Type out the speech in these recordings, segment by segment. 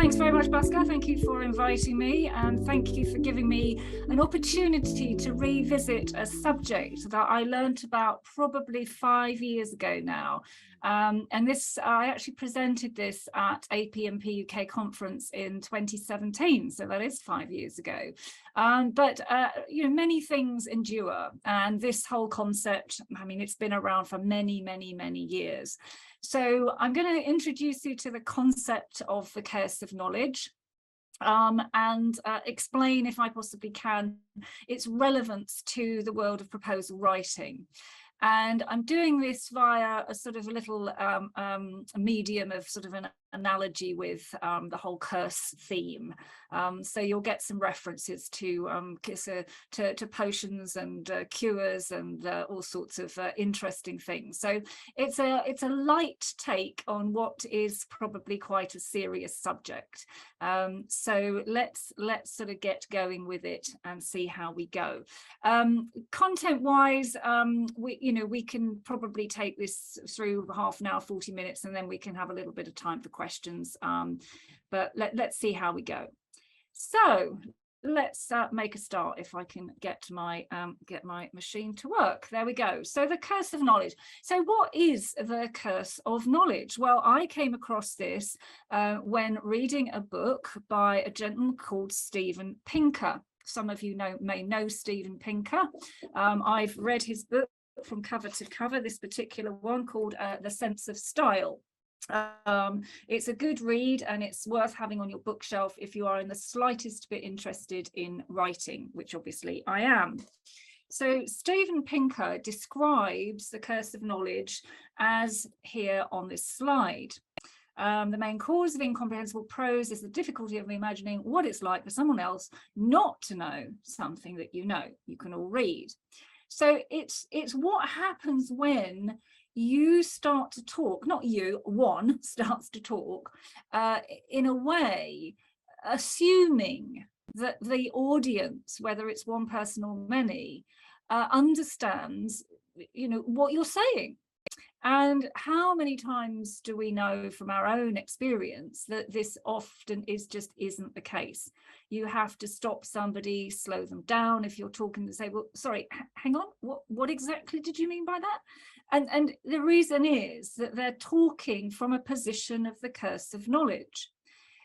Thanks very much, Bhaskar. Thank you for inviting me, and thank you for giving me an opportunity to revisit a subject that I learnt about probably 5 years ago now. And this, I actually presented this at APMP UK conference in 2017, so that is 5 years ago. But you know, many things endure, and this whole concept, I mean, it's been around for many, many, many years. So I'm going to introduce you to the concept of the curse of knowledge, and explain, if I possibly can, its relevance to the world of proposal writing. And I'm doing this via a sort of a little medium of sort of an analogy with the whole curse theme. So you'll get some references to potions and cures and all sorts of interesting things. So it's a light take on what is probably quite a serious subject. So let's sort of get going with it and see how we go. Content-wise, we can probably take this through half an hour, 40 minutes, and then we can have a little bit of time for questions. But let's see how we go. So let's make a start. If I can get my machine to work. There we go. So the curse of knowledge. So what is the curse of knowledge? Well, I came across this when reading a book by a gentleman called Steven Pinker. Some of you may know Steven Pinker. I've read his book from cover to cover, this particular one called The Sense of Style. It's a good read, and it's worth having on your bookshelf if you are in the slightest bit interested in writing, which obviously I am. So Steven Pinker describes the curse of knowledge as here on this slide. The main cause of incomprehensible prose is the difficulty of imagining what it's like for someone else not to know something that you can all read. So it's what happens when you start to talk, not you, one starts to talk in a way, assuming that the audience, whether it's one person or many, understands, what you're saying. And how many times do we know from our own experience that this often isn't the case? You have to stop somebody, slow them down if you're talking, to say, well, sorry, hang on, what exactly did you mean by that? And the reason is that they're talking from a position of the curse of knowledge.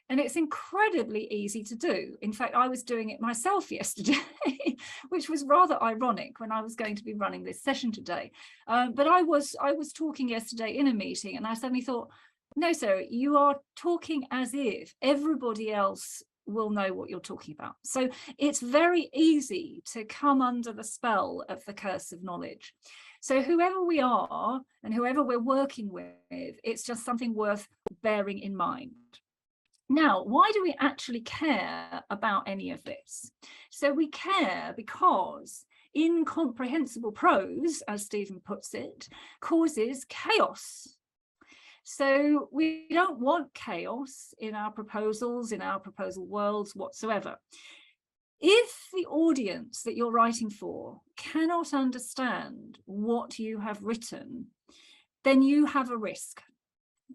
And it's incredibly easy to do. In fact, I was doing it myself yesterday, which was rather ironic when I was going to be running this session today. But I was talking yesterday in a meeting, and I suddenly thought, no, sir, you are talking as if everybody else will know what you're talking about. So it's very easy to come under the spell of the curse of knowledge. So whoever we are and whoever we're working with, it's just something worth bearing in mind. Now, why do we actually care about any of this? So we care because incomprehensible prose, as Steven puts it, causes chaos. So we don't want chaos in our proposals, in our proposal worlds whatsoever. If the audience that you're writing for cannot understand what you have written, then you have a risk.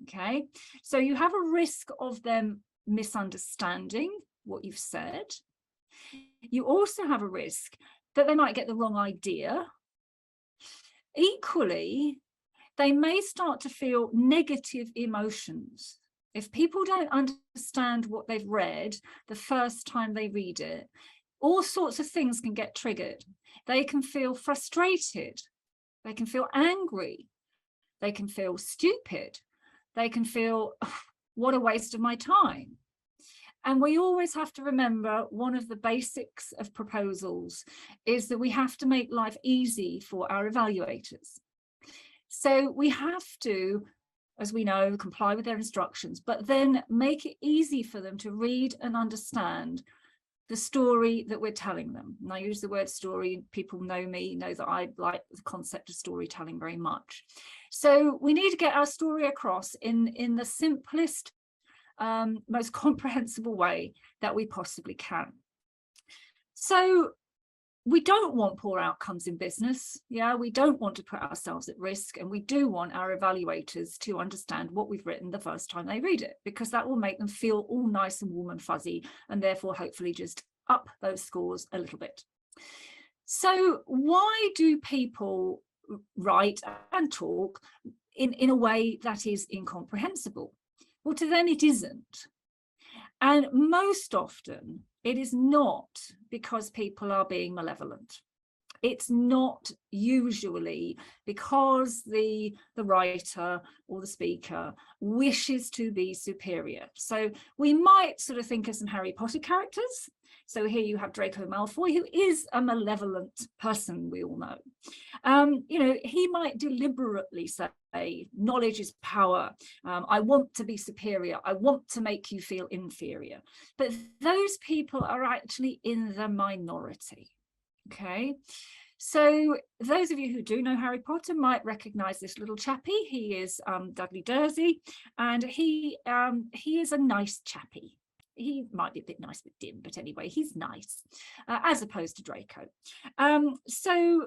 Okay, so you have a risk of them misunderstanding what you've said. You also have a risk that they might get the wrong idea. Equally, they may start to feel negative emotions. If people don't understand what they've read the first time they read it, all sorts of things can get triggered. They can feel frustrated. They can feel angry. They can feel stupid. They can feel, oh, what a waste of my time. And we always have to remember, one of the basics of proposals is that we have to make life easy for our evaluators. So we have to, as we know, comply with their instructions, but then make it easy for them to read and understand the story that we're telling them. And I use the word story. People know me, know that I like the concept of storytelling very much. So we need to get our story across in the simplest, most comprehensible way that we possibly can. So we don't want poor outcomes in business. Yeah, we don't want to put ourselves at risk, and we do want our evaluators to understand what we've written the first time they read it, because that will make them feel all nice and warm and fuzzy, and therefore hopefully just up those scores a little bit. So why do people write and talk in a way that is incomprehensible? Well, to them it isn't. And most often it is not because people are being malevolent. It's not usually because the writer or the speaker wishes to be superior. So we might sort of think of some Harry Potter characters. So here you have Draco Malfoy, who is a malevolent person, we all know. You know, he might deliberately say, knowledge is power. I want to be superior. I want to make you feel inferior. But those people are actually in the minority. Okay, so those of you who do know Harry Potter might recognize this little chappie. He is Dudley Dursley, and he is a nice chappie. He might be a bit nice with dim, but anyway, he's nice, as opposed to Draco. So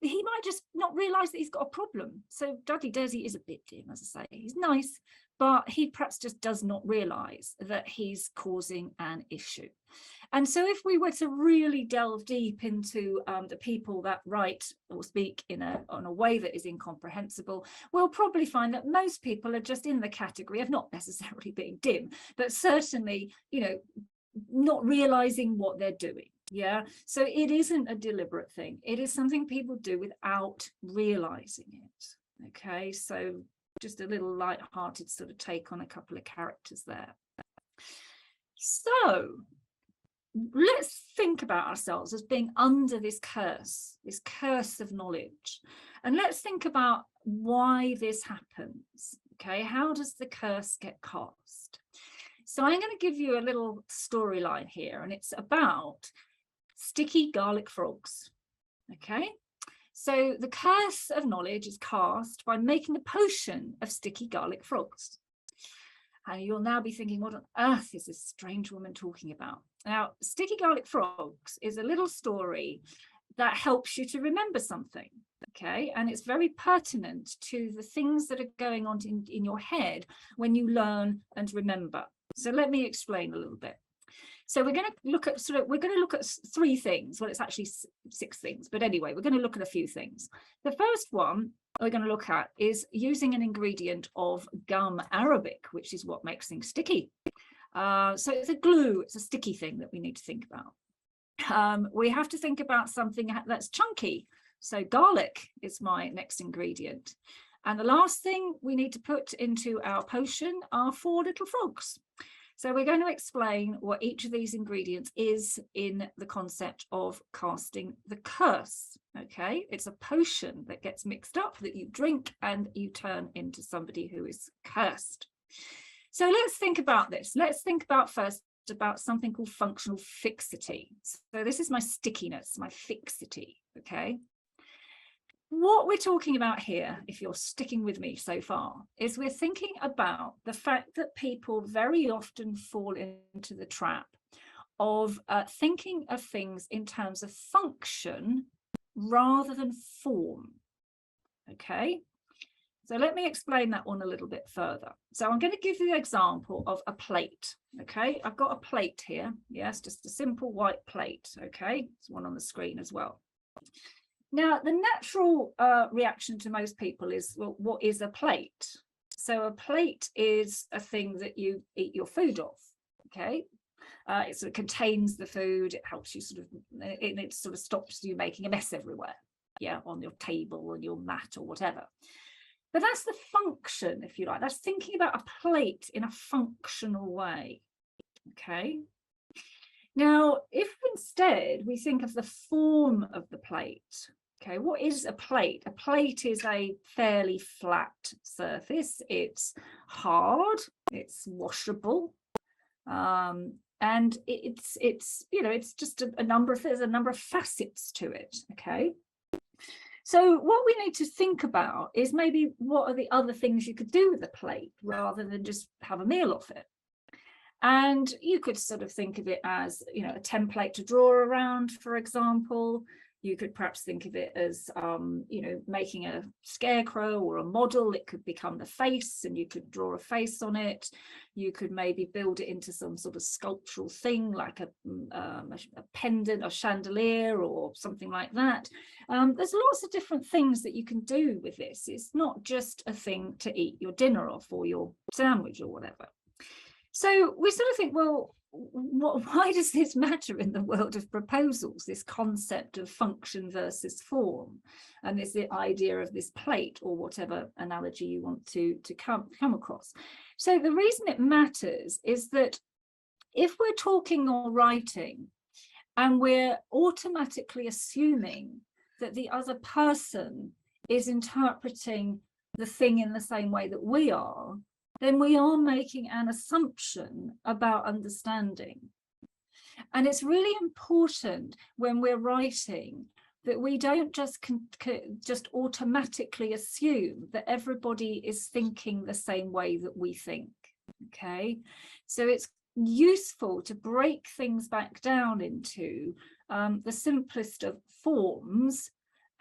he might just not realize that he's got a problem. So Dudley Dursley is a bit dim, as I say. He's nice, but he perhaps just does not realize that he's causing an issue. And so if we were to really delve deep into the people that write or speak in a way that is incomprehensible, we'll probably find that most people are just in the category of not necessarily being dim, but certainly, you know, not realizing what they're doing. Yeah, so it isn't a deliberate thing. It is something people do without realizing it. Okay, so just a little light-hearted sort of take on a couple of characters there. So let's think about ourselves as being under this curse of knowledge. And let's think about why this happens. Okay, how does the curse get cast? So I'm going to give you a little storyline here, and it's about sticky garlic frogs. Okay, so the curse of knowledge is cast by making a potion of sticky garlic frogs. And you'll now be thinking, what on earth is this strange woman talking about? Now, sticky garlic frogs is a little story that helps you to remember something. Okay, and it's very pertinent to the things that are going on in your head when you learn and remember. So let me explain a little bit. So we're going to look at three things. Well, it's actually 6 things, but anyway, we're going to look at a few things. The first one we're going to look at is using an ingredient of gum arabic, which is what makes things sticky. So it's a glue, it's a sticky thing that we need to think about. We have to think about something that's chunky. So garlic is my next ingredient. And the last thing we need to put into our potion are 4 little frogs. So we're going to explain what each of these ingredients is in the concept of casting the curse. Okay, it's a potion that gets mixed up that you drink and you turn into somebody who is cursed. So let's think about this. Let's think about first about something called functional fixity. So this is my stickiness, my fixity. Okay. What we're talking about here, if you're sticking with me so far, is we're thinking about the fact that people very often fall into the trap of thinking of things in terms of function rather than form. Okay, so let me explain that one a little bit further. So I'm going to give you the example of a plate. Okay, I've got a plate here. Yes, just a simple white plate. Okay, there's one on the screen as well. Now, the natural reaction to most people is, well, what is a plate? So a plate is a thing that you eat your food off, okay? It sort of contains the food, it helps you sort of, it sort of stops you making a mess everywhere, yeah, on your table or your mat or whatever. But that's the function, if you like. That's thinking about a plate in a functional way, okay? Now, if instead we think of the form of the plate, okay, what is a plate? A plate is a fairly flat surface. It's hard, it's washable, and it's you know, it's just there's a number of facets to it, okay? So what we need to think about is maybe what are the other things you could do with a plate rather than just have a meal off it. And you could sort of think of it as, you know, a template to draw around, for example. You could perhaps think of it as, you know, making a scarecrow or a model. It could become the face and you could draw a face on it. You could maybe build it into some sort of sculptural thing like a pendant or chandelier or something like that. There's lots of different things that you can do with this. It's not just a thing to eat your dinner off or your sandwich or whatever. So we sort of think, well, why does this matter in the world of proposals, this concept of function versus form, and this the idea of this plate, or whatever analogy you want to come across? So the reason it matters is that if we're talking or writing and we're automatically assuming that the other person is interpreting the thing in the same way that we are, then we are making an assumption about understanding. And it's really important when we're writing that we don't just automatically assume that everybody is thinking the same way that we think. Okay, so it's useful to break things back down into the simplest of forms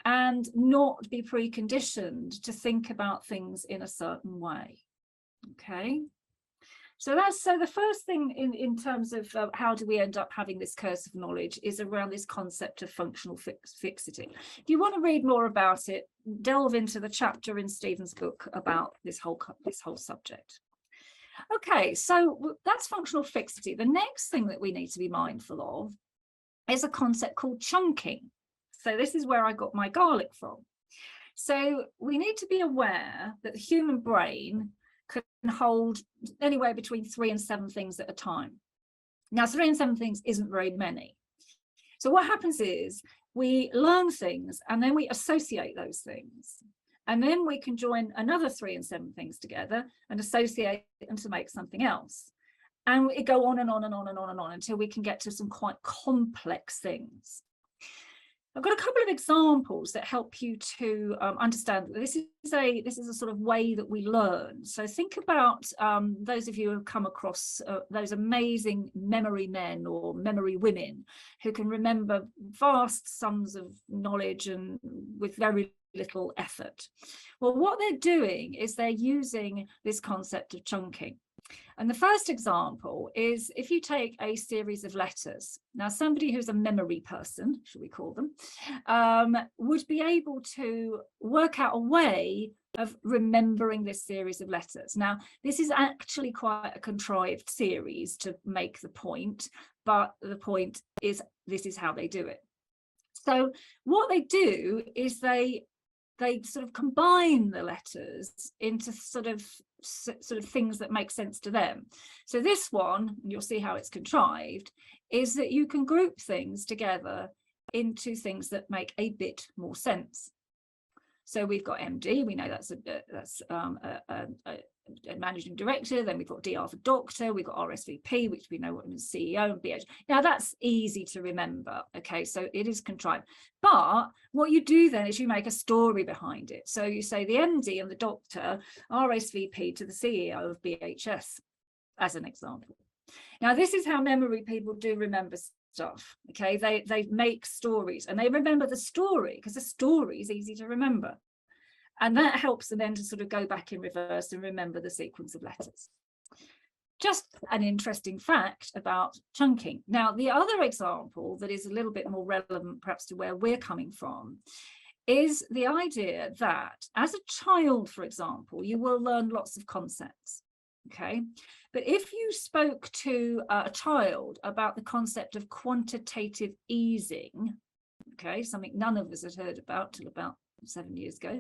and not be preconditioned to think about things in a certain way. Okay, so the first thing in terms of how do we end up having this curse of knowledge is around this concept of functional fixity. If you want to read more about it, delve into the chapter in Stephen's book about this whole subject. Okay, so that's functional fixity. The next thing that we need to be mindful of is a concept called chunking. So this is where I got my garlic from. So we need to be aware that the human brain can hold anywhere between 3 and 7 things at a time. Now, 3 and 7 things isn't very many. So what happens is we learn things and then we associate those things. And then we can join another 3 and 7 things together and associate them to make something else. And we go on and on and on and on and on until we can get to some quite complex things. I've got a couple of examples that help you to understand that this is a sort of way that we learn. So think about those of you who have come across those amazing memory men or memory women who can remember vast sums of knowledge and with very little effort. Well, what they're doing is they're using this concept of chunking. And the first example is if you take a series of letters. Now, somebody who's a memory person, should we call them, would be able to work out a way of remembering this series of letters. Now, this is actually quite a contrived series to make the point, but the point is this is how they do it. So what they do is they sort of combine the letters into sort of things that make sense to them. So this one, you'll see how it's contrived, is that you can group things together into things that make a bit more sense. So we've got MD, we know that's a managing director, then we've got DR for doctor, we've got RSVP, which we know what is CEO, and BH. Now that's easy to remember, okay, so it is contrived. But what you do then is you make a story behind it. So you say the MD and the doctor RSVP to the CEO of BHS, as an example. Now this is how memory people do remember stuff, okay, they make stories and they remember the story because the story is easy to remember. And that helps them then to sort of go back in reverse and remember the sequence of letters. Just an interesting fact about chunking. Now, the other example that is a little bit more relevant perhaps to where we're coming from is the idea that as a child, for example, you will learn lots of concepts, okay? But if you spoke to a child about the concept of quantitative easing, okay, something none of us had heard about till about 7 years ago,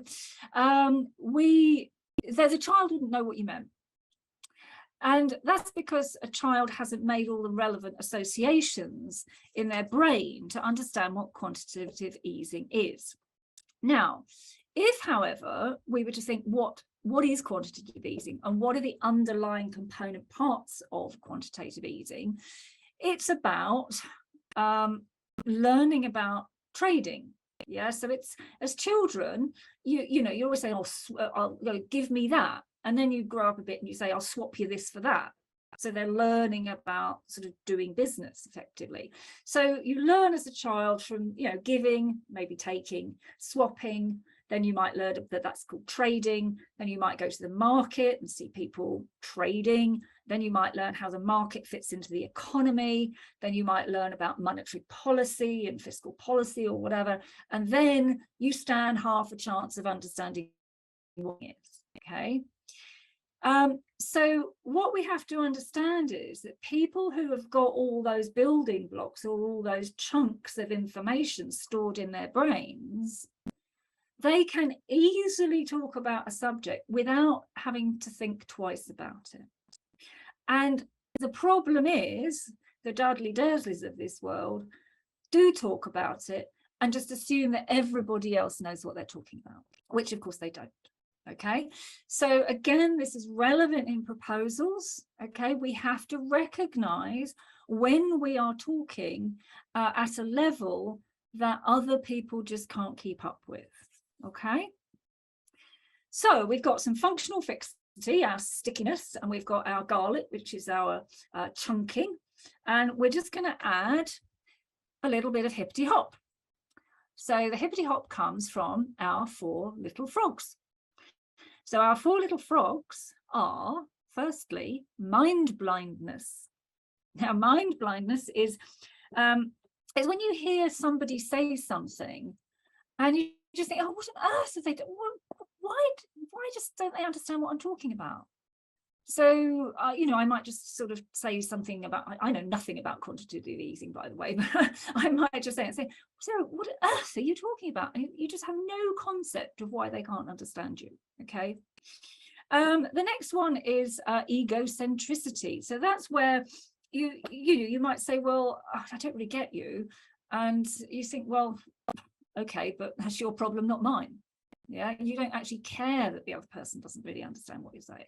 the child wouldn't know what you meant. And that's because a child hasn't made all the relevant associations in their brain to understand what quantitative easing is. Now, if, however, we were to think what is quantitative easing and what are the underlying component parts of quantitative easing, it's about learning about trading. Yeah, so it's, as children, you know, you always say, oh, give me that. And then you grow up a bit and you say, I'll swap you this for that. So they're learning about sort of doing business effectively. So you learn as a child from, giving, maybe taking, swapping. Then you might learn that that's called trading. Then you might go to the market and see people trading. Then you might learn how the market fits into the economy. Then you might learn about monetary policy and fiscal policy or whatever. And then you stand half a chance of understanding what it is, okay? So what we have to understand is that people who have got all those building blocks or all those chunks of information stored in their brains, they can easily talk about a subject without having to think twice about it. And the problem is the Dudley Dursleys of this world do talk about it and just assume that everybody else knows what they're talking about, which of course they don't. Okay, so again, this is relevant in proposals. Okay, we have to recognize when we are talking at a level that other people just can't keep up with. Okay, so we've got some functional fixity, our stickiness, and we've got our garlic, which is our chunking, and we're just going to add a little bit of hippity hop. So the hippity hop comes from our 4 little frogs. So our 4 little frogs are, firstly, mind blindness. Now, mind blindness is when you hear somebody say something and you just think, oh, what on earth have they done? Why just don't they understand what I'm talking about? So, I might just sort of say something about, I know nothing about quantitative easing, by the way, but I might just say, Sarah, what on earth are you talking about? And you just have no concept of why they can't understand you, okay? The next one is egocentricity. So that's where you might say, well, I don't really get you. And you think, well, okay, but that's your problem, not mine. Yeah, you don't actually care that the other person doesn't really understand what you're saying.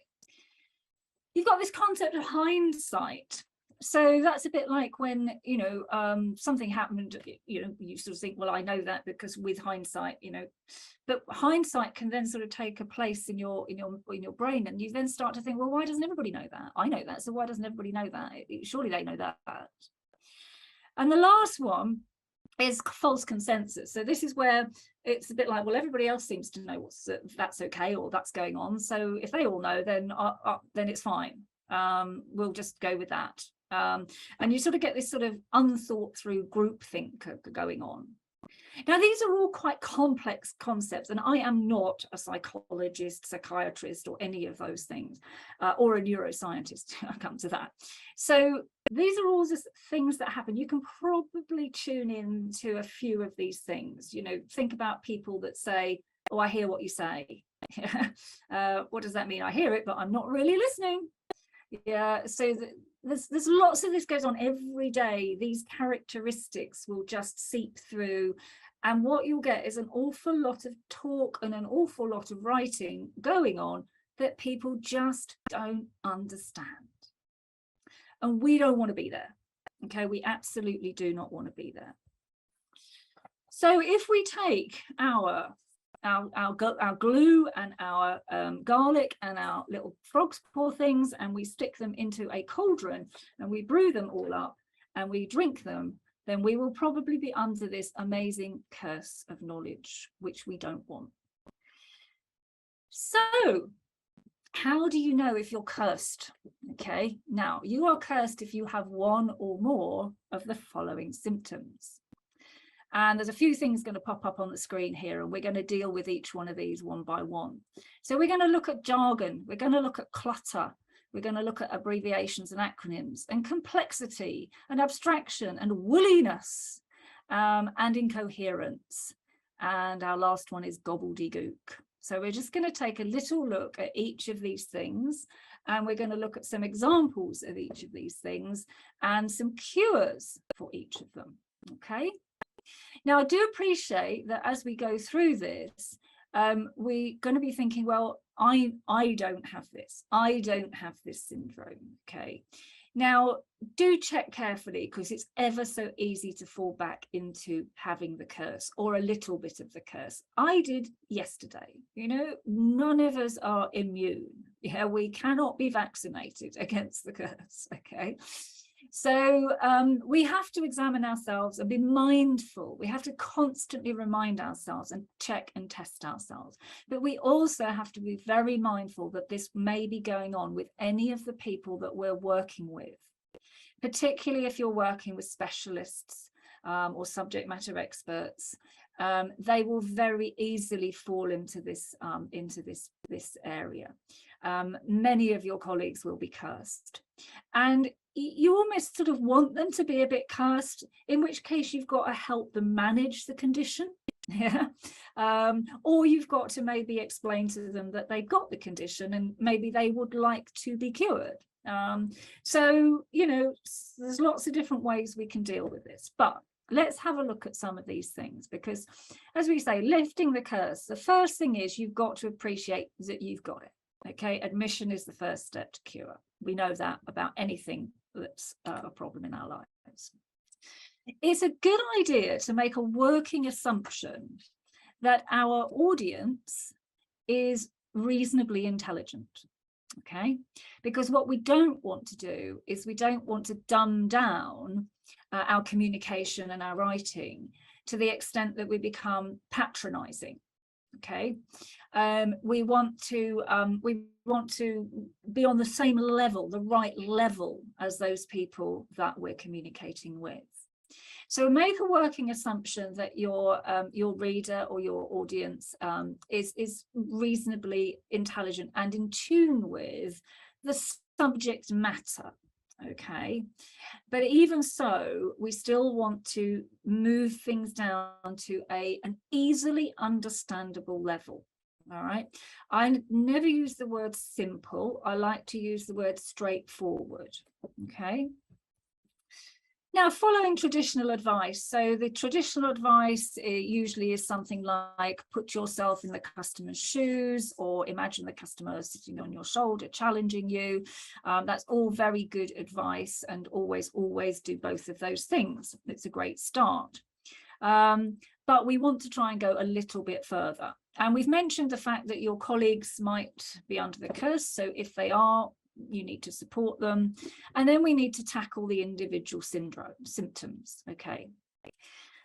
You've got this concept of hindsight. So that's a bit like when, something happened, you sort of think, well, I know that because with hindsight, but hindsight can then sort of take a place in your brain. And you then start to think, well, why doesn't everybody know that? I know that. So why doesn't everybody know that? Surely they know that. And the last one is false consensus. So this is where it's a bit like, well, everybody else seems to know that's okay or that's going on. So if they all know, then it's fine. We'll just go with that. And you sort of get this sort of unthought through groupthink going on. Now, these are all quite complex concepts, and I am not a psychologist, psychiatrist, or any of those things, or a neuroscientist. I'll come to that. So these are all just things that happen. You can probably tune in to a few of these things. Think about people that say, oh, I hear what you say. What does that mean? I hear it, but I'm not really listening. Yeah, so there's lots of this goes on every day. These characteristics will just seep through, and what you'll get is an awful lot of talk and an awful lot of writing going on that people just don't understand. And we don't want to be there. Okay, we absolutely do not want to be there. So if we take our glue and our garlic and our little frog's paw things, and we stick them into a cauldron and we brew them all up and we drink them, then we will probably be under this amazing curse of knowledge, which we don't want. So how do you know if you're cursed? Okay, now you are cursed if you have one or more of the following symptoms. And there's a few things going to pop up on the screen here, and we're going to deal with each one of these one by one. So we're going to look at jargon, we're going to look at clutter, we're going to look at abbreviations and acronyms, and complexity, and abstraction, and wooliness, and incoherence. And our last one is gobbledygook. So we're just going to take a little look at each of these things, and we're going to look at some examples of each of these things and some cures for each of them. Okay. Now, I do appreciate that as we go through this, we're going to be thinking, well, I don't have this. I don't have this syndrome. Okay. Now, do check carefully, because it's ever so easy to fall back into having the curse or a little bit of the curse. I did yesterday. You know, none of us are immune. Yeah, we cannot be vaccinated against the curse. Okay. So we have to examine ourselves and be mindful. We have to constantly remind ourselves and check and test ourselves. But we also have to be very mindful that this may be going on with any of the people that we're working with, particularly if you're working with specialists or subject matter experts. They will very easily fall into this area. Many of your colleagues will be cursed, and you almost sort of want them to be a bit cursed, in which case you've got to help them manage the condition. Yeah. Or you've got to maybe explain to them that they've got the condition and maybe they would like to be cured. So, you know, there's lots of different ways we can deal with this, but let's have a look at some of these things, because as we say, lifting the curse, the first thing is you've got to appreciate that you've got it. Okay, admission is the first step to cure. We know that about anything that's a problem in our lives. It's a good idea to make a working assumption that our audience is reasonably intelligent. Okay, because what we don't want to do is we don't want to dumb down our communication and our writing to the extent that we become patronizing. Okay, we want to be on the same level, the right level as those people that we're communicating with. So make a working assumption that your reader or your audience is reasonably intelligent and in tune with the subject matter. Okay, but even so, we still want to move things down to an easily understandable level. All right, I never use the word simple. I like to use the word straightforward. Okay. Now, following traditional advice. So the traditional advice usually is something like put yourself in the customer's shoes, or imagine the customer sitting on your shoulder, challenging you. That's all very good advice, and always do both of those things. It's a great start. But we want to try and go a little bit further. And we've mentioned the fact that your colleagues might be under the curse. So if they are, you need to support them. And then we need to tackle the individual symptoms. Okay,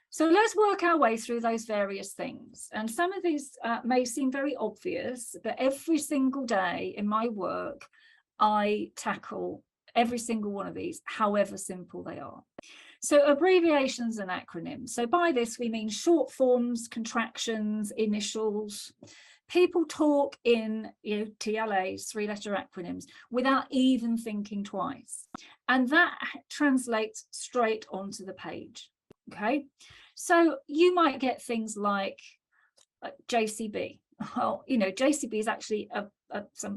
so let's work our way through those various things. And some of these may seem very obvious, but every single day in my work I tackle every single one of these, however simple they are. So abbreviations and acronyms. So by this we mean short forms, contractions, initials. People talk in TLAs, three-letter acronyms, without even thinking twice. And that translates straight onto the page. Okay, so you might get things like JCB. Well, you know, JCB is actually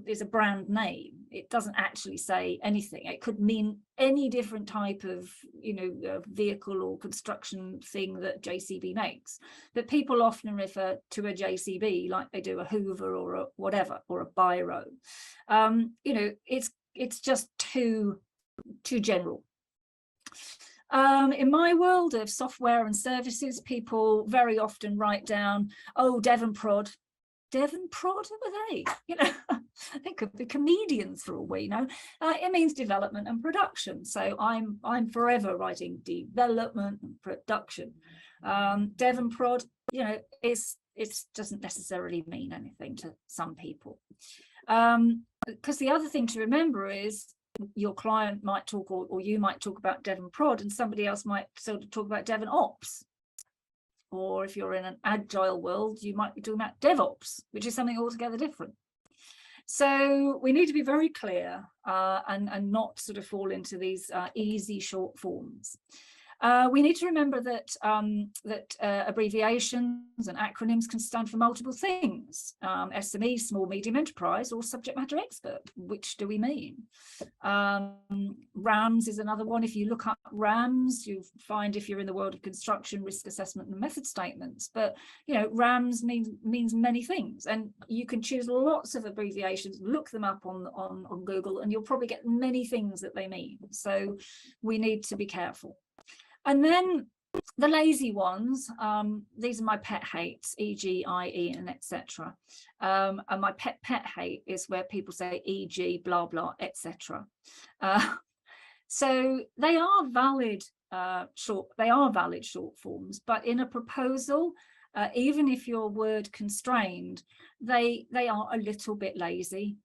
is a brand name. It doesn't actually say anything. It could mean any different type of, vehicle or construction thing that JCB makes. But people often refer to a JCB like they do a Hoover or a whatever, or a biro. It's just too general. In my world of software and services, people very often write down, oh, Devon Prod. Devon Prod, who are they? They could be comedians for all we know. It means development and production. So I'm forever writing development and production. Devon Prod, it doesn't necessarily mean anything to some people. Because the other thing to remember is your client might talk, or you might talk about Devon Prod, and somebody else might sort of talk about Devon Ops. Or if you're in an agile world, you might be talking about DevOps, which is something altogether different. So we need to be very clear and not sort of fall into these easy short forms. We need to remember that abbreviations and acronyms can stand for multiple things. SME, small, medium enterprise, or subject matter expert. Which do we mean? RAMS is another one. If you look up RAMS, you find, if you're in the world of construction, risk assessment and method statements. But you know, RAMS means many things, and you can choose lots of abbreviations, look them up on Google, and you'll probably get many things that they mean. So we need to be careful. And then the lazy ones, these are my pet hates, e.g., i.e., and etc. And my pet hate is where people say e.g., blah, blah, etc. So they are valid short forms, but in a proposal, even if you're word constrained, they are a little bit lazy.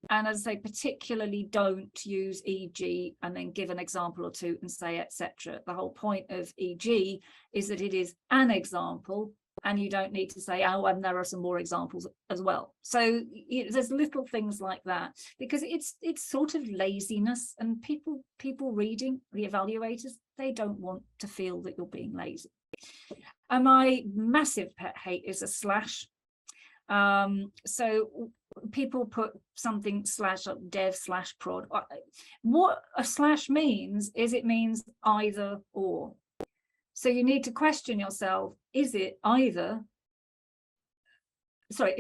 And as they particularly don't use e.g. and then give an example or two and say etc. The whole point of e.g. is that it is an example, and you don't need to say, oh, and there are some more examples as well. So there's little things like that, because it's sort of laziness, and people reading, the evaluators, they don't want to feel that you're being lazy. And my massive pet hate is a slash. So people put something /dev/prod. What a slash means is it means either or. So you need to question yourself, is it either? Sorry,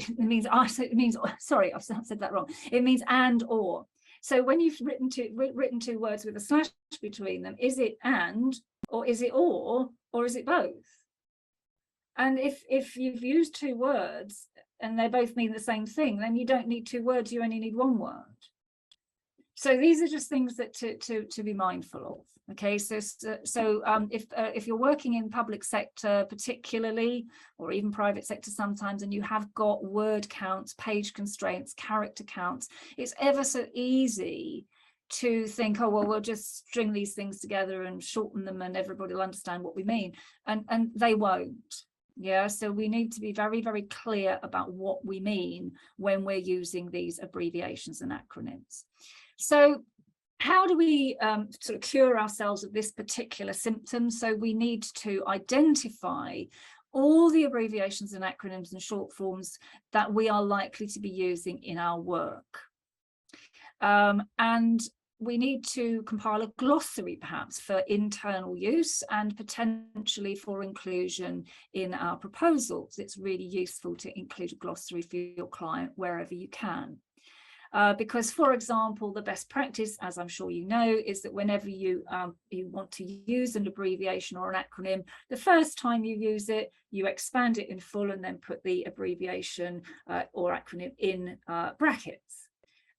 sorry, I've said that wrong. It means and or. So when you've written two words with a slash between them, is it and, or is it or is it both? And if you've used two words and they both mean the same thing, then you don't need two words, you only need one word. So these are just things that to be mindful of. Okay, so if you're working in public sector particularly, or even private sector sometimes, and you have got word counts, page constraints, character counts, it's ever so easy to think, oh, well, we'll just string these things together and shorten them and everybody will understand what we mean. And they won't. Yeah, so we need to be very, very clear about what we mean when we're using these abbreviations and acronyms. So how do we sort of cure ourselves of this particular symptom? So we need to identify all the abbreviations and acronyms and short forms that we are likely to be using in our work. And we need to compile a glossary, perhaps, for internal use and potentially for inclusion in our proposals. It's really useful to include a glossary for your client wherever you can. Because, for example, the best practice, as I'm sure you know, is that whenever you want to use an abbreviation or an acronym, the first time you use it, you expand it in full and then put the abbreviation or acronym in brackets.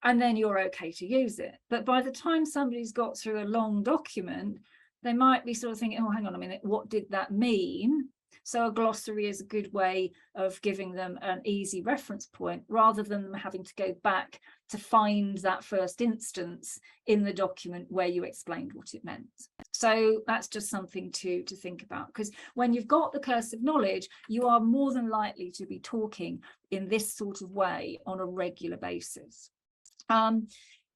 And then you're okay to use it. But by the time somebody's got through a long document, they might be sort of thinking, oh, hang on a minute, what did that mean? So a glossary is a good way of giving them an easy reference point, rather than them having to go back to find that first instance in the document where you explained what it meant. So that's just something to think about, because when you've got the cursive knowledge, you are more than likely to be talking in this sort of way on a regular basis.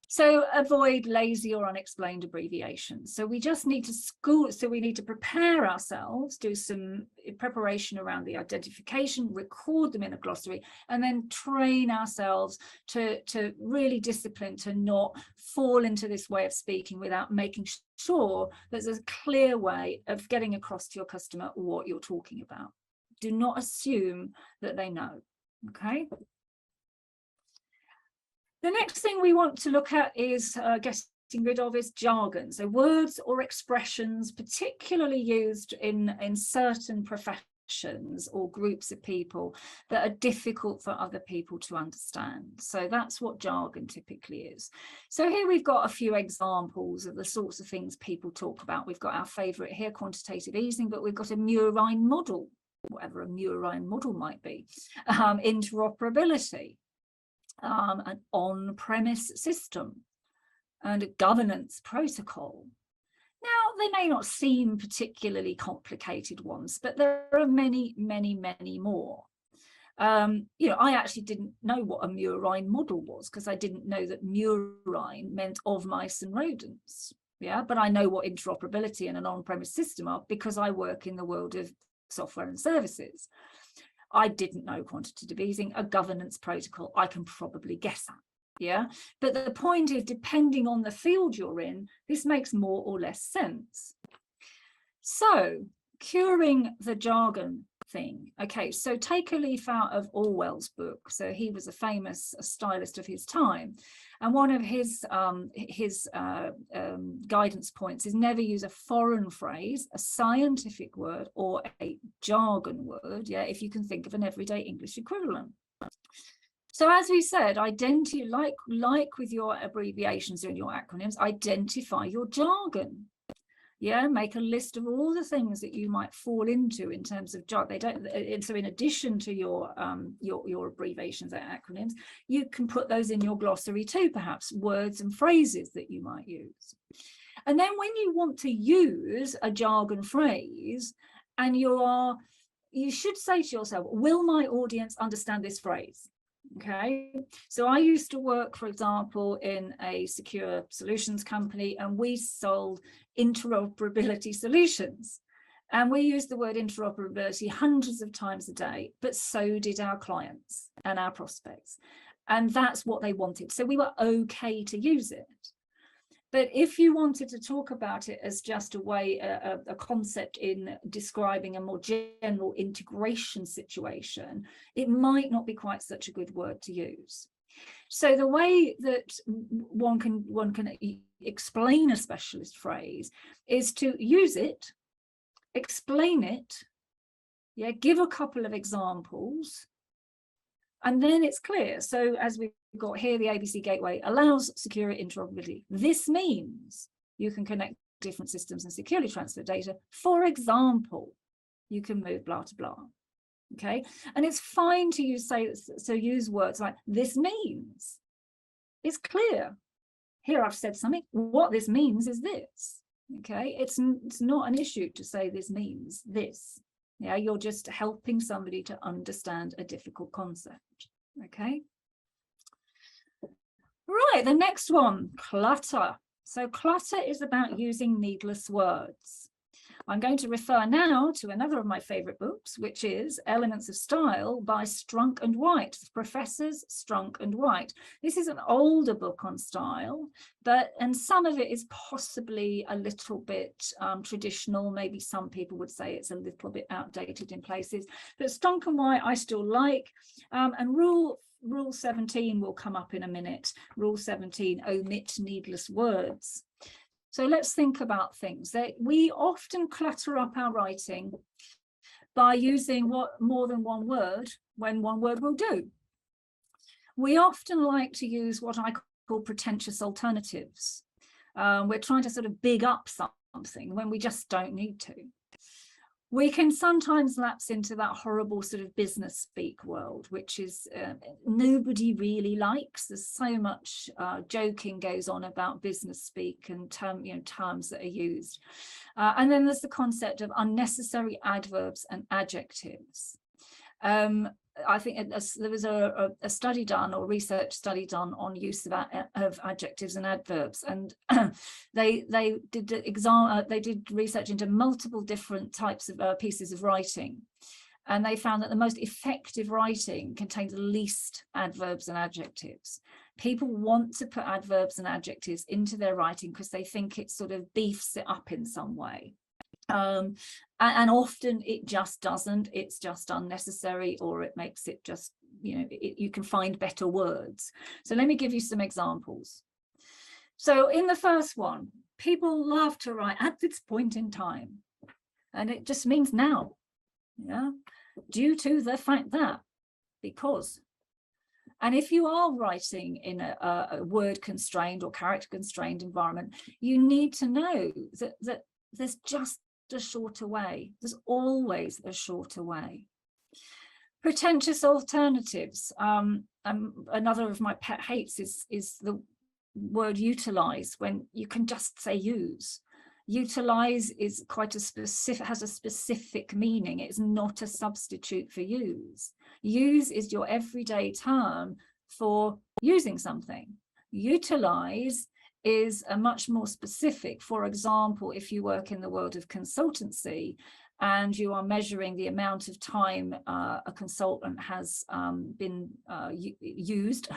So avoid lazy or unexplained abbreviations. So we just need to we need to prepare ourselves, do some preparation around the identification, record them in a glossary, and then train ourselves to really discipline to not fall into this way of speaking without making sure there's a clear way of getting across to your customer what you're talking about. Do not assume that they know, okay? The next thing we want to look at is getting rid of is jargon. So words or expressions particularly used in certain professions or groups of people that are difficult for other people to understand. So that's what jargon typically is. So here we've got a few examples of the sorts of things people talk about. We've got our favourite here, quantitative easing, but we've got a murine model, whatever a murine model might be, interoperability. An on-premise system and a governance protocol. Now, they may not seem particularly complicated ones, but there are many, many, many more. You know, I actually didn't know what a murine model was, because I didn't know that murine meant of mice and rodents. Yeah, but I know what interoperability and an on-premise system are because I work in the world of software and services. I didn't know quantitative easing, a governance protocol. I can probably guess that. Yeah, but the point is, depending on the field you're in, this makes more or less sense. So, curing the jargon thing. Okay, so take a leaf out of Orwell's book. So he was a famous stylist of his time, and one of his guidance points is never use a foreign phrase, a scientific word, or a jargon word. Yeah, if you can think of an everyday English equivalent. So as we said, like with your abbreviations and your acronyms, identify your jargon. Yeah, make a list of all the things that you might fall into in terms of jargon. They don't. So in addition to your abbreviations and acronyms, you can put those in your glossary too, perhaps words and phrases that you might use. And then when you want to use a jargon phrase, and you should say to yourself, will my audience understand this phrase? Okay, so I used to work, for example, in a secure solutions company, and we sold interoperability solutions. And we used the word interoperability hundreds of times a day, but so did our clients and our prospects. And that's what they wanted. So we were okay to use it. But if you wanted to talk about it as just a way, a concept in describing a more general integration situation, it might not be quite such a good word to use. So the way that one can explain a specialist phrase is to use it, explain it, yeah, give a couple of examples, and then it's clear. So as we've got here, the ABC Gateway allows secure interoperability. This means you can connect different systems and securely transfer data. For example, you can move blah to blah. Okay, and it's fine to use words like this means. It's clear. Here I've said something. What this means is this. Okay, it's not an issue to say this means this. Yeah, you're just helping somebody to understand a difficult concept. Okay. Right, the next one, clutter. So clutter is about using needless words. I'm going to refer now to another of my favorite books, which is Elements of Style by Strunk and White, Professors Strunk and White. This is an older book on style, and some of it is possibly a little bit traditional. Maybe some people would say it's a little bit outdated in places, but Strunk and White I still like. And Rule 17 will come up in a minute. Rule 17, omit needless words. So let's think about things. We often clutter up our writing by using more than one word when one word will do. We often like to use what I call pretentious alternatives. We're trying to sort of big up something when we just don't need to. We can sometimes lapse into that horrible sort of business speak world, which is nobody really likes. There's so much joking goes on about business speak and terms that are used. And then there's the concept of unnecessary adverbs and adjectives. I think there was a study done, or research study done, on use of adjectives and adverbs, and they did research into multiple different types of pieces of writing, and they found that the most effective writing contains the least adverbs and adjectives. People want to put adverbs and adjectives into their writing because they think it sort of beefs it up in some way. And often it just doesn't. It's just unnecessary, or it makes it just, you can find better words. So let me give you some examples. So in the first one, people love to write at this point in time, and it just means now. Yeah, due to the fact that, because. And if you are writing in a word constrained or character constrained environment, you need to know that there's just a shorter way. There's always a shorter way. Pretentious alternatives. Another of my pet hates is the word utilize, when you can just say use. Utilize is quite has a specific meaning. It's not a substitute for use. Use is your everyday term for using something. Utilize is a much more specific. For example, if you work in the world of consultancy and you are measuring the amount of time a consultant has been used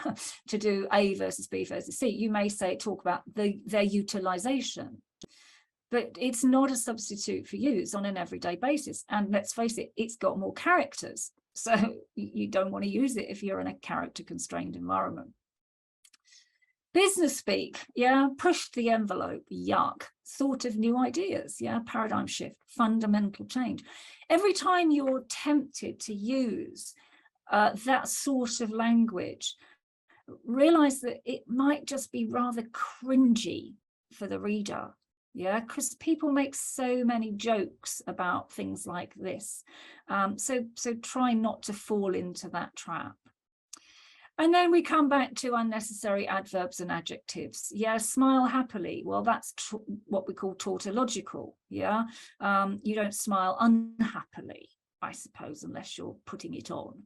to do A versus B versus C, you may talk about their utilization. But it's not a substitute for use on an everyday basis. And let's face it, it's got more characters. So you don't want to use it if you're in a character constrained environment. Business speak, yeah, pushed the envelope, yuck, thought of new ideas, yeah, paradigm shift, fundamental change. Every time you're tempted to use that sort of language, realize that it might just be rather cringy for the reader, yeah, because people make so many jokes about things like this. So try not to fall into that trap. And then we come back to unnecessary adverbs and adjectives. Yeah, smile happily. Well, that's what we call tautological. Yeah, you don't smile unhappily, I suppose, unless you're putting it on.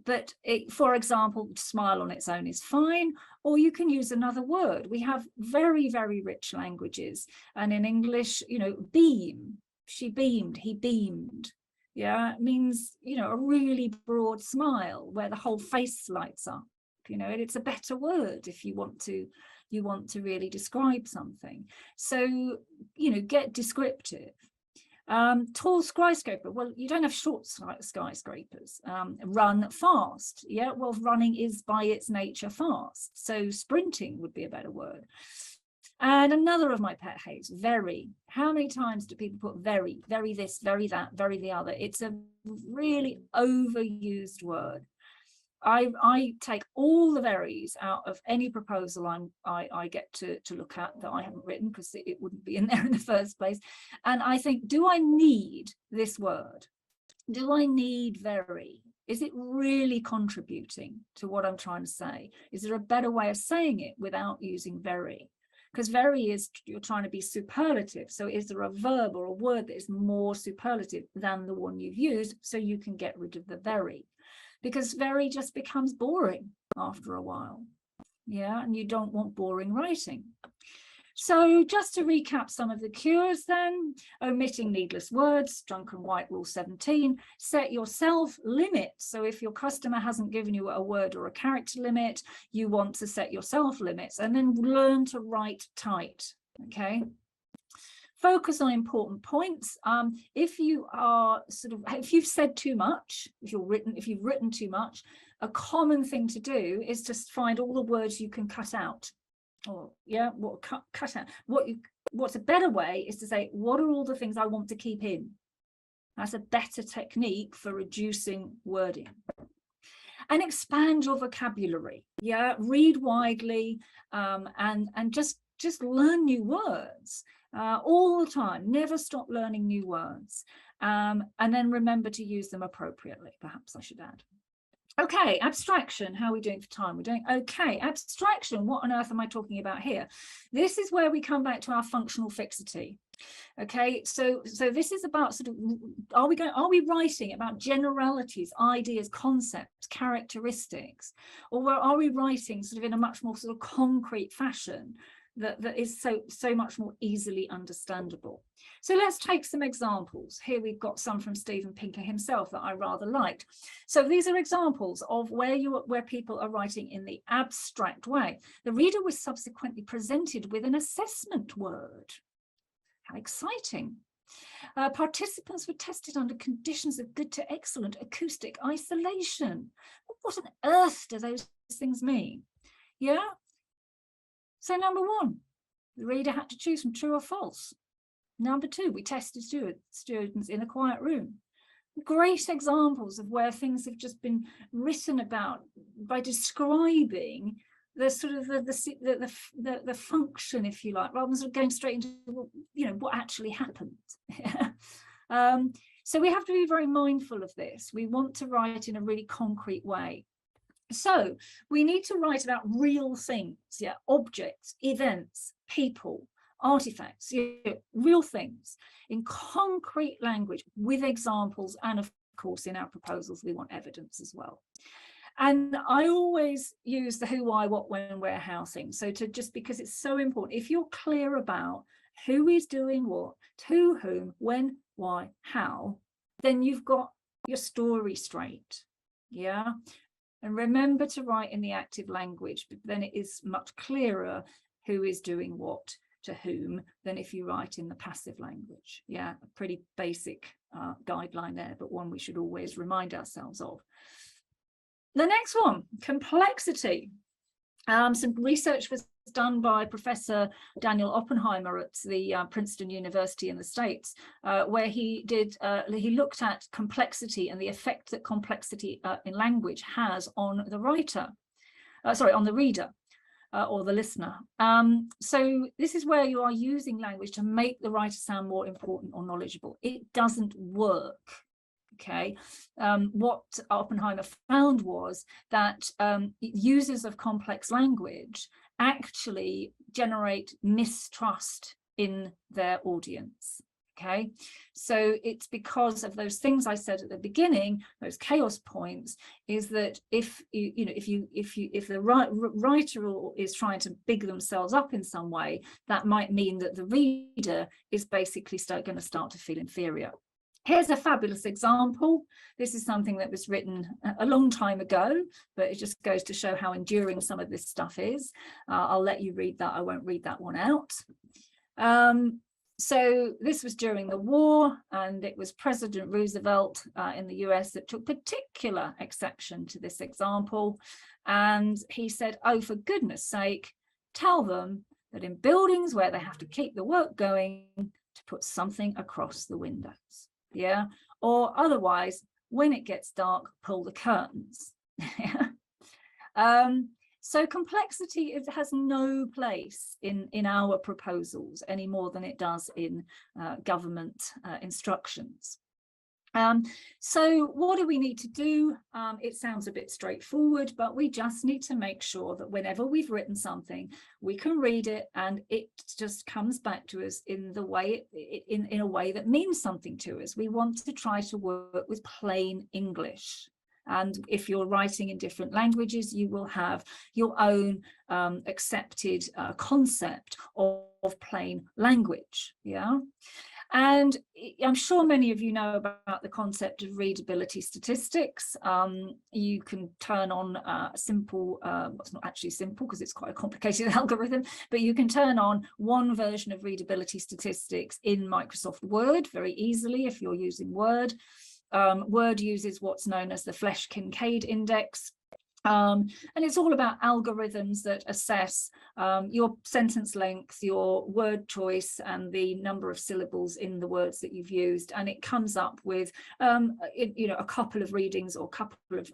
But for example, smile on its own is fine, or you can use another word. We have very, very rich languages. And in English, you know, beam, she beamed, he beamed. Yeah, it means, you know, a really broad smile where the whole face lights up, you know, and it's a better word if you want to really describe something. So, you know, get descriptive. Tall skyscraper, well, you don't have short skyscrapers. Run fast, yeah, well, running is by its nature fast, so sprinting would be a better word. And another of my pet hates, very. How many times do people put very this, very that, very the other? It's a really overused word. I take all the verys out of any proposal I get to look at that I haven't written, because it wouldn't be in there in the first place. And I think, do I need this word? Do I need very? Is it really contributing to what I'm trying to say? Is there a better way of saying it without using very? Because very is, you're trying to be superlative. So is there a verb or a word that is more superlative than the one you've used, so you can get rid of the very? Because very just becomes boring after a while. Yeah, and you don't want boring writing. So just to recap some of the cures then: omitting needless words, drunken white rule 17, set yourself limits. So if your customer hasn't given you a word or a character limit, you want to set yourself limits, and then learn to write tight, okay? Focus on important points. If you've said too much, if you've written too much, a common thing to do is just find all the words you can cut out. Or yeah, cut out. What's a better way is to say, what are all the things I want to keep in? That's a better technique for reducing wording. And expand your vocabulary. Yeah, read widely, and just learn new words all the time. Never stop learning new words, and then remember to use them appropriately, perhaps I should add. Okay, abstraction. How are we doing for time? We're doing okay. Abstraction. What on earth am I talking about here? This is where we come back to our functional fixity. Okay, so this is about sort of, are we writing about generalities, ideas, concepts, characteristics, or are we writing sort of in a much more sort of concrete fashion that is so much more easily understandable? So let's take some examples. Here we've got some from Steven Pinker himself that I rather liked. So these are examples of where people are writing in the abstract way. The reader was subsequently presented with an assessment word. How exciting. Participants were tested under conditions of good to excellent acoustic isolation. What on earth do those things mean? Yeah. So number one, the reader had to choose from true or false. Number two, we tested students in a quiet room. Great examples of where things have just been written about by describing the sort of the function, if you like, rather than sort of going straight into, you know, what actually happened. So we have to be very mindful of this. We want to write in a really concrete way. So we need to write about real things, yeah, objects, events, people, artifacts, you know, real things in concrete language with examples, and of course in our proposals we want evidence as well. And I always use the who, why, what, when, where, how thing. So just because it's so important, if you're clear about who is doing what, to whom, when, why, how, then you've got your story straight. Yeah. And remember to write in the active language, but then it is much clearer who is doing what to whom than if you write in the passive language. Yeah, a pretty basic guideline there, but one we should always remind ourselves of. The next one, complexity. Some research was done by Professor Daniel Oppenheimer at the Princeton University in the States, where he looked at complexity and the effect that complexity in language has on the writer, on the reader or the listener. So this is where you are using language to make the writer sound more important or knowledgeable. It doesn't work. Okay, what Oppenheimer found was that users of complex language actually generate mistrust in their audience. Okay, so it's because of those things I said at the beginning, those chaos points, is that if the writer is trying to big themselves up in some way, that might mean that the reader is basically going to start to feel inferior. Here's a fabulous example. This is something that was written a long time ago, but it just goes to show how enduring some of this stuff is. I'll let you read that. I won't read that one out. So this was during the war, and it was President Roosevelt in the US that took particular exception to this example. And he said, oh, for goodness sake, tell them that in buildings where they have to keep the work going, to put something across the windows. Yeah, or otherwise, when it gets dark, pull the curtains. So complexity has no place in our proposals any more than it does in government instructions. So what do we need to do? It sounds a bit straightforward, but we just need to make sure that whenever we've written something, we can read it and it just comes back to us in the way in a way that means something to us. We want to try to work with plain English. And if you're writing in different languages, you will have your own accepted concept of plain language. Yeah. And I'm sure many of you know about the concept of readability statistics. You can turn on simple, it's not actually simple because it's quite a complicated algorithm, but you can turn on one version of readability statistics in Microsoft Word very easily if you're using Word. Word uses what's known as the Flesch-Kincaid index. And it's all about algorithms that assess your sentence length, your word choice, and the number of syllables in the words that you've used. And it comes up with, a couple of readings or a couple of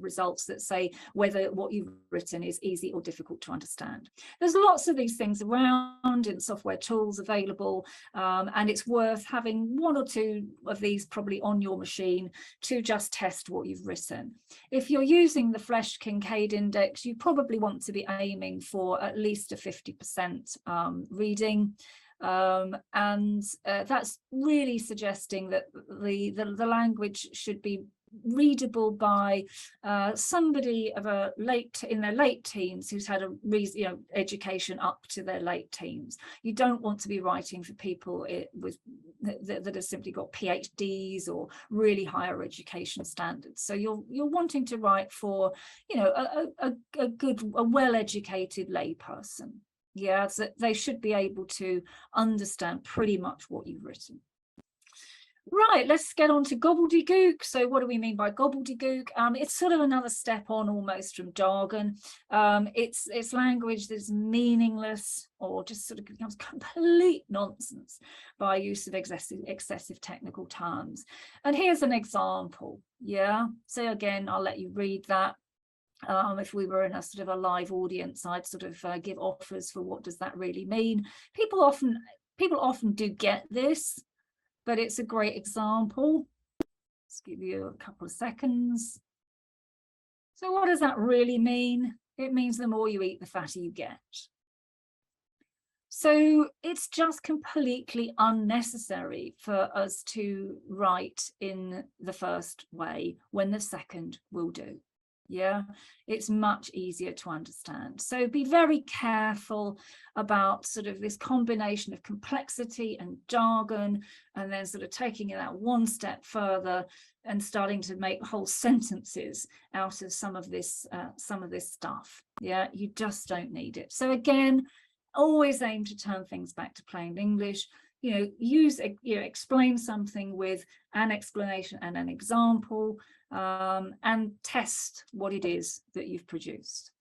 results that say whether what you've written is easy or difficult to understand. There's lots of these things around in software tools available, and it's worth having one or two of these probably on your machine to just test what you've written. If you're using the Flesch-Kincaid index, you probably want to be aiming for at least a 50% reading. And that's really suggesting that the language should be readable by somebody of in their late teens who's had a education up to their late teens. You don't want to be writing for people that have simply got PhDs or really higher education standards. So you're wanting to write for a well-educated layperson. Yeah, so they should be able to understand pretty much what you've written. Right, let's get on to gobbledygook. So what do we mean by gobbledygook? It's sort of another step on almost from jargon. It's language that's meaningless or just sort of becomes complete nonsense by use of excessive technical terms. And here's an example. Yeah, so again, I'll let you read that. If we were in a sort of a live audience, I'd sort of give offers for what does that really mean. People often do get this, but it's a great example. Let's give you a couple of seconds. So what does that really mean? It means the more you eat, the fatter you get. So it's just completely unnecessary for us to write in the first way when the second will do. Yeah, it's much easier to understand. So be very careful about sort of this combination of complexity and jargon, and then sort of taking it out one step further and starting to make whole sentences out of some of this stuff. Yeah, you just don't need it. So again, always aim to turn things back to plain English. Explain something with an explanation and an example, and test what it is that you've produced.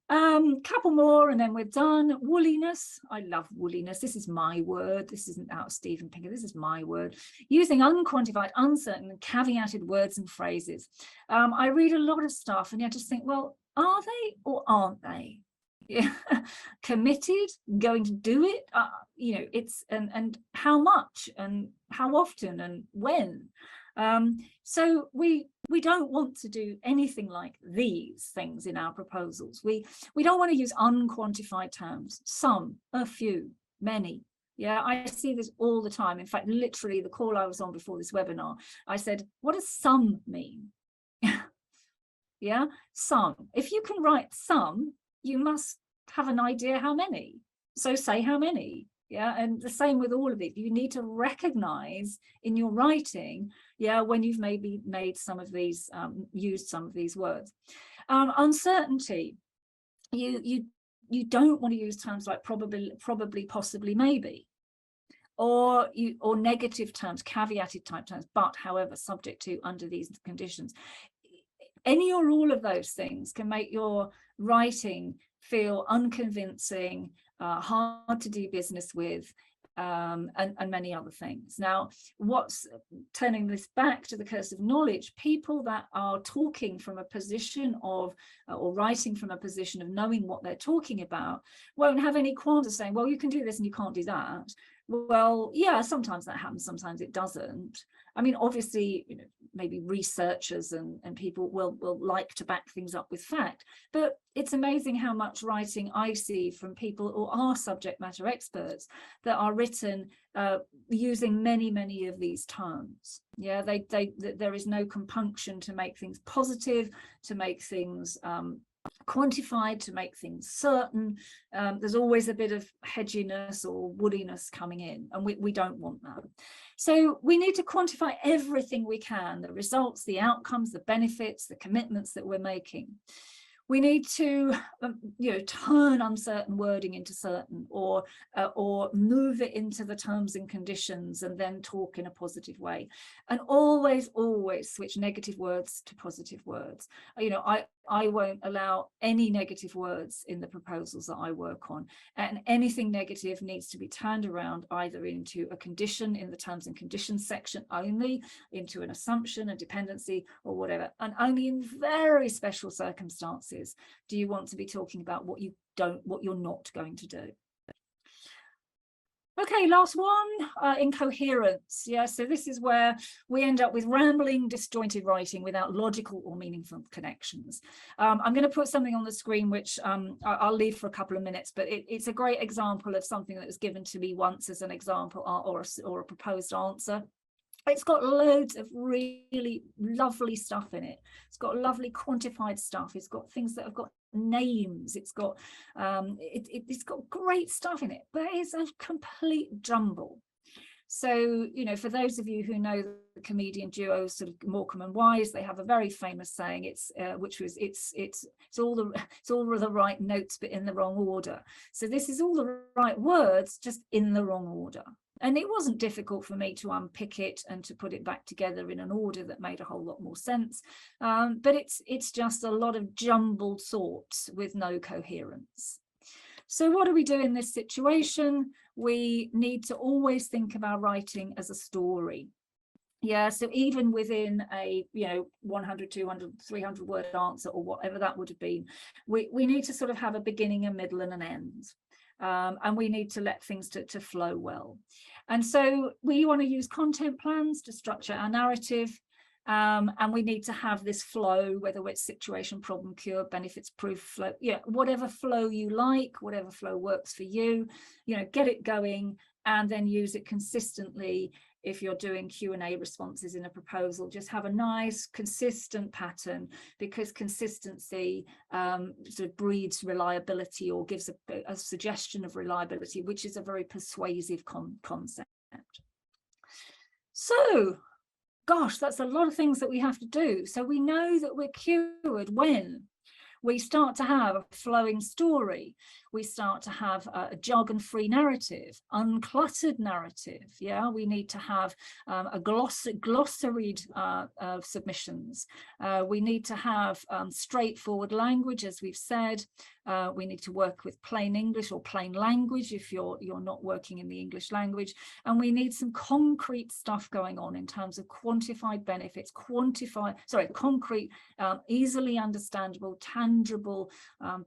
Couple more and then we're done. Wooliness. I love wooliness. This is my word. This isn't out of Steven Pinker. This is my word. Using unquantified, uncertain, and caveated words and phrases. I read a lot of stuff and I just think, well, are they or aren't they? Yeah. Committed, going to do it, it's and how much and how often and when. So we don't want to do anything like these things in our proposals. We don't want to use unquantified terms. Some, a few, many. Yeah, I see this all the time. In fact, literally the call I was on before this webinar, I said, what does some mean? Yeah, some. If you can write some, you must have an idea how many. So say how many. Yeah, and the same with all of it. You need to recognize in your writing, yeah, when you've maybe made some of these, used some of these words. Uncertainty. You don't want to use terms like probably, possibly, maybe, or negative terms, caveated type terms, but, however, subject to, under these conditions. Any or all of those things can make your writing feel unconvincing, hard to do business with, and many other things. Now, what's turning this back to the curse of knowledge, people that are talking from a position of, or writing from a position of knowing what they're talking about, won't have any qualms saying, well, you can do this and you can't do that. Well, yeah, sometimes that happens, sometimes it doesn't. I mean, obviously, maybe researchers and people will like to back things up with fact, but it's amazing how much writing I see from people who are subject matter experts that are written using many of these terms. Yeah, there is no compunction to make things positive, to make things quantified, to make things certain. There's always a bit of hedginess or woodiness coming in, and we don't want that. So we need to quantify everything we can, the results, the outcomes, the benefits, the commitments that we're making. We need to, turn uncertain wording into certain, or move it into the terms and conditions, and then talk in a positive way. And always switch negative words to positive words. I won't allow any negative words in the proposals that I work on, and anything negative needs to be turned around either into a condition in the terms and conditions section only, into an assumption, a dependency, or whatever. And only in very special circumstances do you want to be talking about what you're not going to do. Okay, last one, incoherence. Yeah, so this is where we end up with rambling, disjointed writing without logical or meaningful connections. I'm going to put something on the screen which I'll leave for a couple of minutes, but it's a great example of something that was given to me once as an example or a proposed answer. It's got loads of really lovely stuff in it. It's got lovely quantified stuff. It's got things that have got names. It's got it's got great stuff in it, but it's a complete jumble. So, for those of you who know the comedian duo sort of Morecambe and Wise, they have a very famous saying. It's all the right notes but in the wrong order. So this is all the right words just in the wrong order. And it wasn't difficult for me to unpick it and to put it back together in an order that made a whole lot more sense. But it's just a lot of jumbled thoughts with no coherence. So what do we do in this situation? We need to always think of our writing as a story. Yeah, so even within a 100, 200, 300 word answer, or whatever that would have been, we need to sort of have a beginning, a middle, and an end. And we need to let things to flow well. And so we want to use content plans to structure our narrative. And we need to have this flow, whether it's situation, problem, cure, benefits, proof, flow, whatever flow you like, whatever flow works for you, get it going and then use it consistently if you're doing Q&A responses in a proposal. Just have a nice consistent pattern, because consistency sort of breeds reliability, or gives a suggestion of reliability, which is a very persuasive concept. So, gosh, that's a lot of things that we have to do. So we know that we're cured when we start to have a flowing story, we start to have a jargon-free narrative, uncluttered narrative. Yeah, we need to have a glossaried submissions. We need to have straightforward language, as we've said. We need to work with plain English or plain language if you're not working in the English language. And we need some concrete stuff going on in terms of quantified benefits, concrete, easily understandable, tangible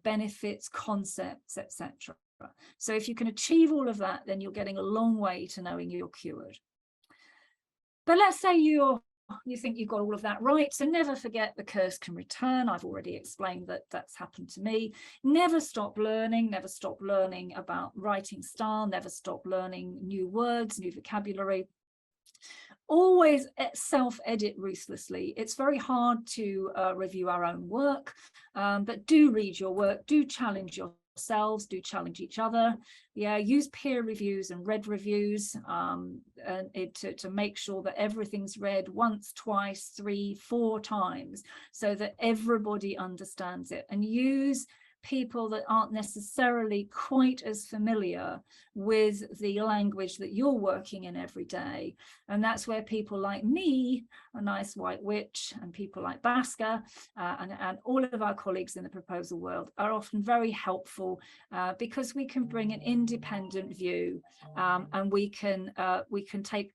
benefits, concepts, etc. So if you can achieve all of that, then you're getting a long way to knowing you're cured. But let's say you think you've got all of that right. So never forget the curse can return. I've already explained that that's happened to me. Never stop learning about writing style, never stop learning new words, new vocabulary. Always self-edit ruthlessly. It's very hard to review our own work, but do read your work, do challenge yourselves, do challenge each other. Yeah, use peer reviews and read reviews to make sure that everything's read once, twice, 3, 4 times, so that everybody understands it. And use people that aren't necessarily quite as familiar with the language that you're working in every day. And that's where people like me, a nice white witch, and people like Basker and all of our colleagues in the proposal world are often very helpful, because we can bring an independent view, and we can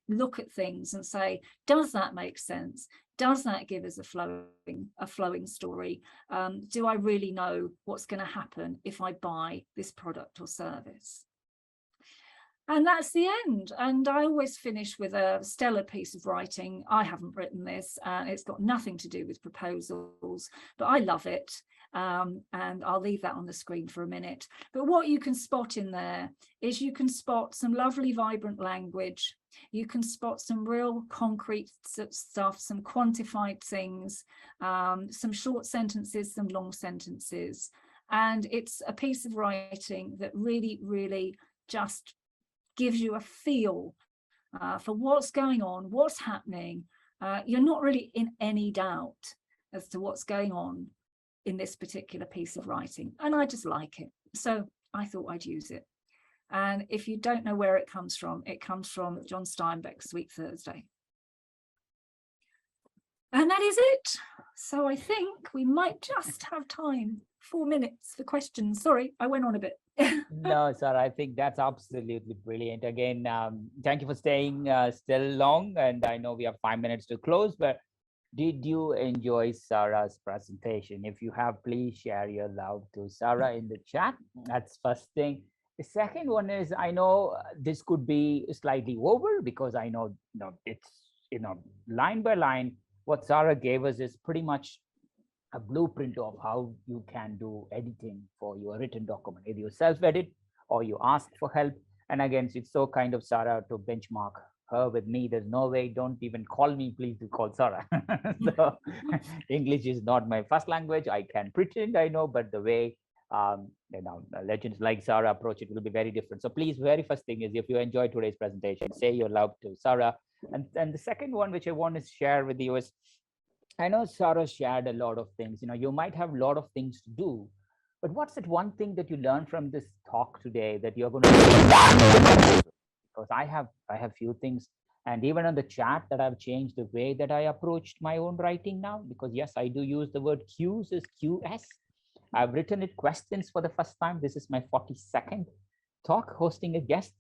look at things and say, does that make sense? Does that give us a flowing story? Do I really know what's going to happen if I buy this product or service? And that's the end. And I always finish with a stellar piece of writing. I haven't written this. It's got nothing to do with proposals, but I love it. And I'll leave that on the screen for a minute. But what you can spot in there is you can spot some lovely, vibrant language. You can spot some real concrete stuff, some quantified things, some short sentences, some long sentences. And it's a piece of writing that really, really just gives you a feel for what's going on, what's happening. You're not really in any doubt as to what's going on in this particular piece of writing. And I just like it. So I thought I'd use it. And if you don't know where it comes from John Steinbeck's Sweet Thursday. And that is it. So I think we might just have time, 4 minutes for questions. Sorry, I went on a bit. No, sir, I think that's absolutely brilliant. Again, thank you for staying still long. And I know we have 5 minutes to close, but did you enjoy Sarah's presentation? If you have, please share your love to Sarah in the chat. That's first thing. The second one is, I know this could be slightly over, because I know, it's, line by line, what Sarah gave us is pretty much a blueprint of how you can do editing for your written document. Either you self-edit or you ask for help. And again, it's so kind of Sarah to benchmark her with me. There's no way, don't even call me, please do call Sarah. So English is not my first language. I can pretend I know, but the way legends like Sarah approach it will be very different. So please, very first thing is, if you enjoyed today's presentation, say your love to Sarah. And the second one, which I want to share with you is, I know Sarah shared a lot of things. You might have a lot of things to do, but what's that one thing that you learned from this talk today that you're going to do? Because I have few things, and even on the chat, that I've changed the way that I approached my own writing now, because yes, I do use the word cues as QS. I've written it questions for the first time. This is my 42nd talk hosting a guest.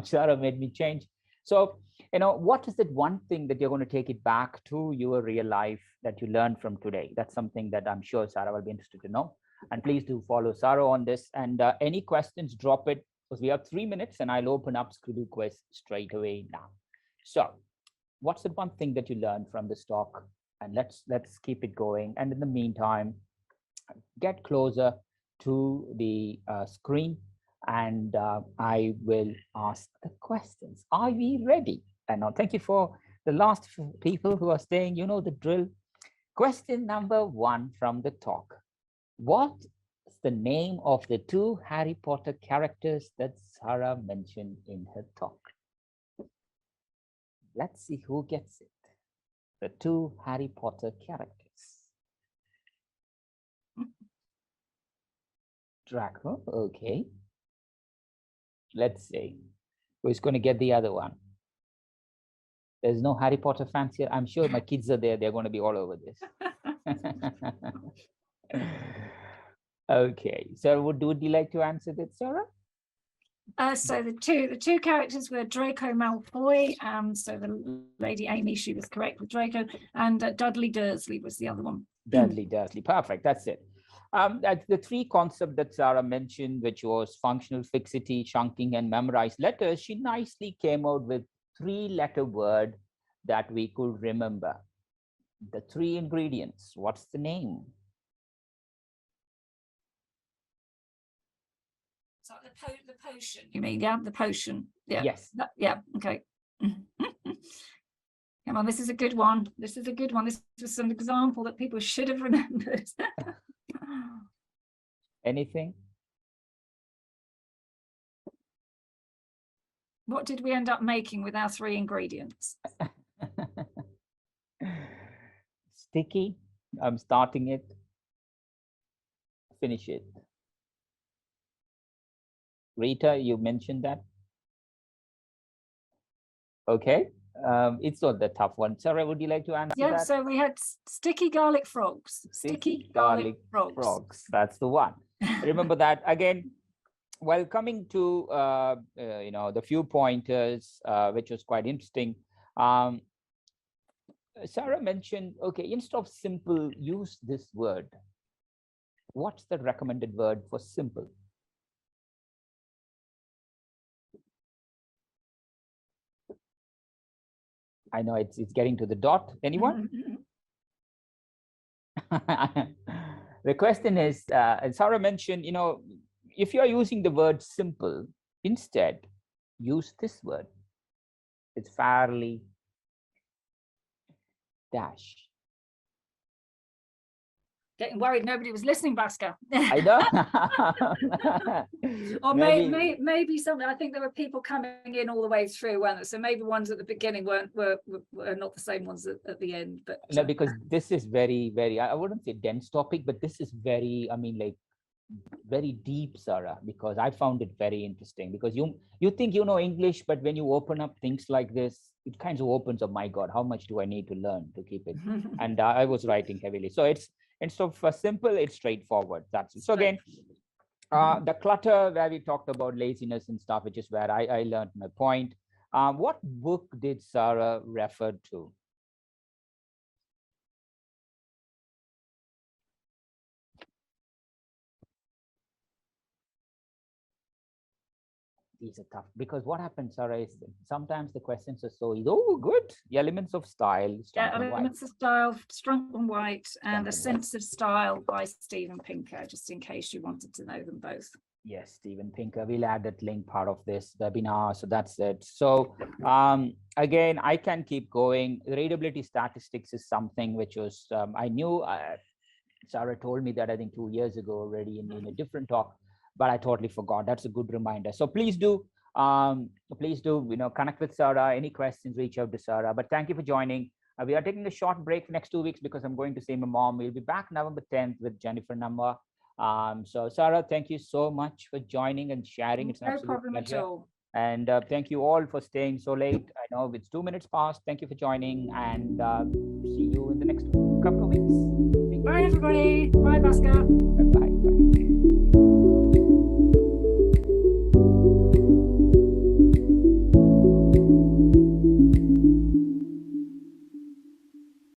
Sarah made me change. So, what is that one thing that you're going to take it back to your real life that you learned from today? That's something that I'm sure Sarah will be interested to know. And please do follow Sarah on this. And any questions, drop it, because we have 3 minutes and I'll open up Scribble Quiz straight away now. So what's the one thing that you learned from this talk? And let's keep it going. And in the meantime, get closer to the screen, and I will ask the questions. Are we ready? And now thank you for the last people who are staying. You know the drill. Question number 1 from the talk. What is the name of the 2 Harry Potter characters that Sarah mentioned in her talk? Let's see who gets it. The 2 Harry Potter characters. Draco, okay. Let's see. Who's going to get the other one? There's no Harry Potter fans here. I'm sure my kids are there. They're going to be all over this. Okay. So would you like to answer that, Sarah? So the two characters were Draco Malfoy. So the lady Amy, she was correct with Draco, and Dudley Dursley was the other one. Dudley. Perfect. That's it. That's the 3 concepts that Sarah mentioned, which was functional fixity, chunking, and memorized letters. She nicely came out with 3-letter word that we could remember. The 3 ingredients. What's the name? So the potion. You mean, yeah, the potion. Yeah. Yes. Yeah. Okay. Come on, this is a good one. This is a good one. This was an example that people should have remembered. Anything? What did we end up making with our 3 ingredients? Sticky. I'm starting it. Finish it. Rita, you mentioned that. Okay. It's not the tough one. Sarah, would you like to answer that? Yeah, so we had sticky garlic frogs. Sticky garlic frogs. That's the one. Remember that again. While coming to the few pointers, which was quite interesting. Sarah mentioned, okay, instead of simple, use this word. What's the recommended word for simple? I know it's getting to the dot. Anyone? The question is, Sarah mentioned, if you are using the word simple, instead use this word. It's fairly dash. Getting worried nobody was listening, Bhaskar. I know. Or maybe something. I think there were people coming in all the way through, weren't there? So maybe ones at the beginning were not the same ones at the end. But no, because this is very, very, I wouldn't say dense topic, but this is very, very deep, Sarah, because I found it very interesting. Because you think you know English, but when you open up things like this, it kind of opens up, my God, how much do I need to learn to keep it? And I was writing heavily. So it's, instead of simple, it's straightforward. That's it. So again, the clutter where we talked about laziness and stuff, which is where I learned my point. What book did Sarah refer to? These are tough because what happens, Sarah, is sometimes the questions are so good. The elements of style. Yeah, elements of style, Strunk and White, and A Sense of Style by Steven Pinker, just in case you wanted to know them both. Yes, Steven Pinker. We'll add that link part of this webinar. So that's it. So again, I can keep going. Readability statistics is something which was, I knew, Sarah told me that I think 2 years ago already in a different talk, but I totally forgot. That's a good reminder. So please do, connect with Sarah. Any questions, reach out to Sarah. But thank you for joining. We are taking a short break for next 2 weeks because I'm going to see my mom. We'll be back November 10th with Jennifer Number. So Sarah, thank you so much for joining and sharing. It's no problem at all. And thank you all for staying so late. I know it's 2 minutes past. Thank you for joining, and see you in the next couple of weeks. Bye, everybody. Bye, Bhaskar. Bye.